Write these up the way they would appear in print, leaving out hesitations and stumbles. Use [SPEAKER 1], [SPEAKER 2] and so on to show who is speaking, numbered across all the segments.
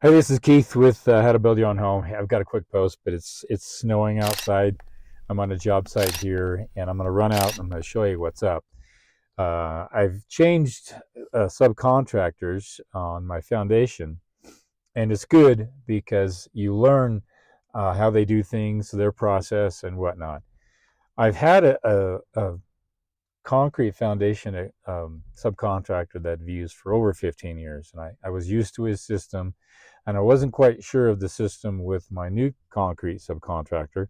[SPEAKER 1] Hey, this is Keith with How to Build Your Own Home. I've got a quick post, but it's snowing outside. I'm on a job site here, and I'm going to run out and I'm going to show you what's up. I've changed subcontractors on my foundation, and it's good because you learn how they do things, their process, and whatnot. I've had a concrete foundation subcontractor that I've used for over 15 years, and I was used to his system, and I wasn't quite sure of the system with my new concrete subcontractor.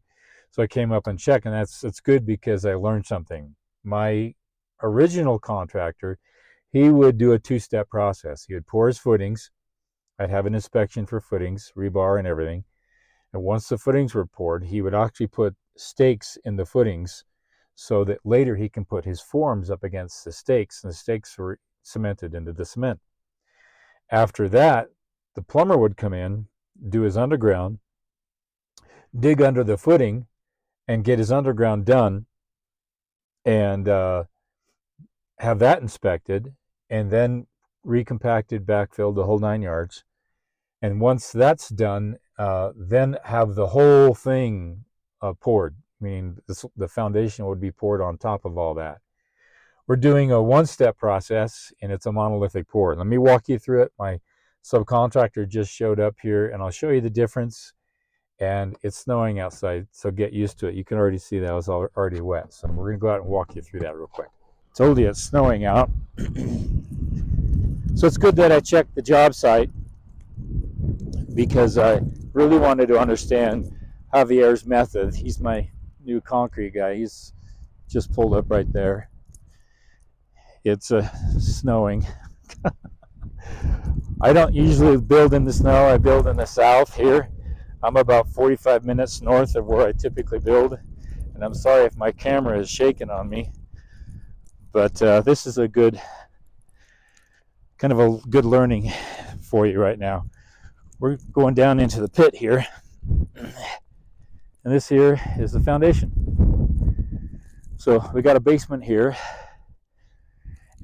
[SPEAKER 1] So I came up and checked, and that's good because I learned something. My original contractor, he would do a two-step process. He would pour his footings. I'd have an inspection for footings, rebar, and everything. And once the footings were poured, he would actually put stakes in the footings so that later he can put his forms up against the stakes, and the stakes were cemented into the cement. After that, the plumber would come in, do his underground, dig under the footing, and get his underground done, and have that inspected, and then recompacted, backfilled, the whole 9 yards. And once that's done, then have the whole thing poured, meaning the foundation would be poured on top of all that. We're doing a one-step process, and it's a monolithic pour. Let me walk you through it. My subcontractor just showed up here, and I'll show you the difference. And it's snowing outside, so get used to it. You can already see that it was already wet. So we're going to go out and walk you through that real quick. Told you it's snowing out. So it's good that I checked the job site because I really wanted to understand Javier's method. He's my new concrete guy. He's just pulled up right there. It's snowing. I don't usually build in the snow. I build in the south here. I'm about 45 minutes north of where I typically build, and I'm sorry if my camera is shaking on me, but this is a good kind of a good learning for you right now. We're going down into the pit here, and this here is the foundation. So we got a basement here,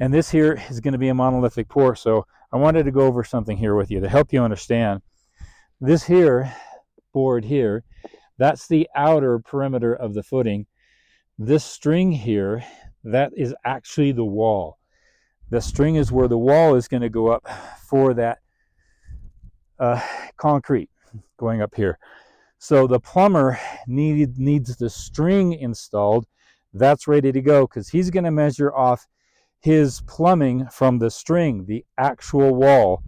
[SPEAKER 1] and this here is going to be a monolithic pour. So I wanted to go over something here with you to help you understand. This here board here, that's the outer perimeter of the footing. This string here, that is actually the wall. The string is where the wall is going to go up for that concrete going up here. So the plumber needs the string installed. That's ready to go because he's going to measure off his plumbing from the string, the actual wall,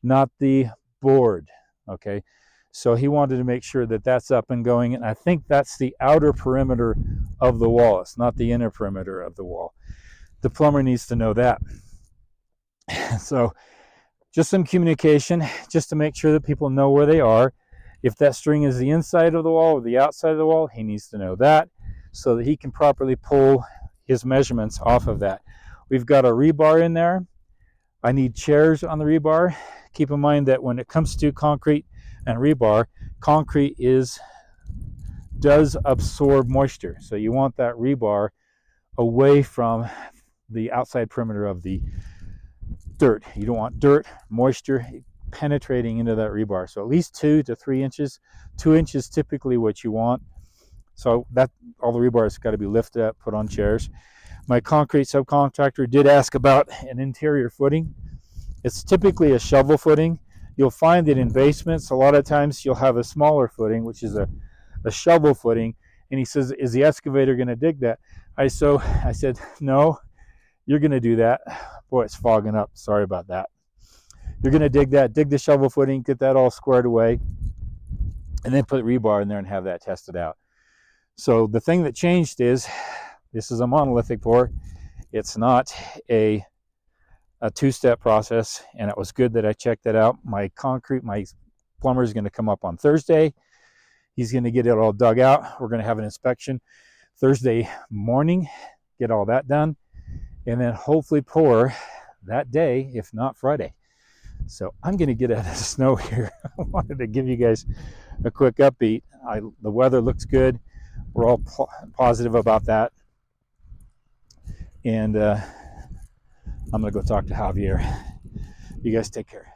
[SPEAKER 1] not the board. Okay, so he wanted to make sure that that's up and going, and I think that's the outer perimeter of the wall. It's not the inner perimeter of the wall. The plumber needs to know that. So just some communication, just to make sure that people know where they are. If that string is the inside of the wall or the outside of the wall, he needs to know that so that he can properly pull his measurements off of that. We've got a rebar in there. I need chairs on the rebar. Keep in mind that when it comes to concrete and rebar, concrete does absorb moisture. So you want that rebar away from the outside perimeter of the dirt. You don't want dirt, moisture penetrating into that rebar. So at least 2 to 3 inches. 2 inches typically what you want. So that all the rebar has got to be lifted up, put on chairs. My concrete subcontractor did ask about an interior footing. It's typically a shovel footing. You'll find that in basements, a lot of times you'll have a smaller footing, which is a shovel footing. And he says, is the excavator going to dig that? I said, no, you're going to do that. Boy, it's fogging up. Sorry about that. You're going to dig that, dig the shovel footing, get that all squared away, and then put rebar in there and have that tested out. So the thing that changed is this is a monolithic pour. It's not a two-step process, and it was good that I checked that out. My plumber is going to come up on Thursday. He's going to get it all dug out. We're going to have an inspection Thursday morning, get all that done, and then hopefully pour that day, if not Friday. So I'm going to get out of the snow here. I wanted to give you guys a quick upbeat. The weather looks good. We're all positive about that. And I'm going to go talk to Javier. You guys take care.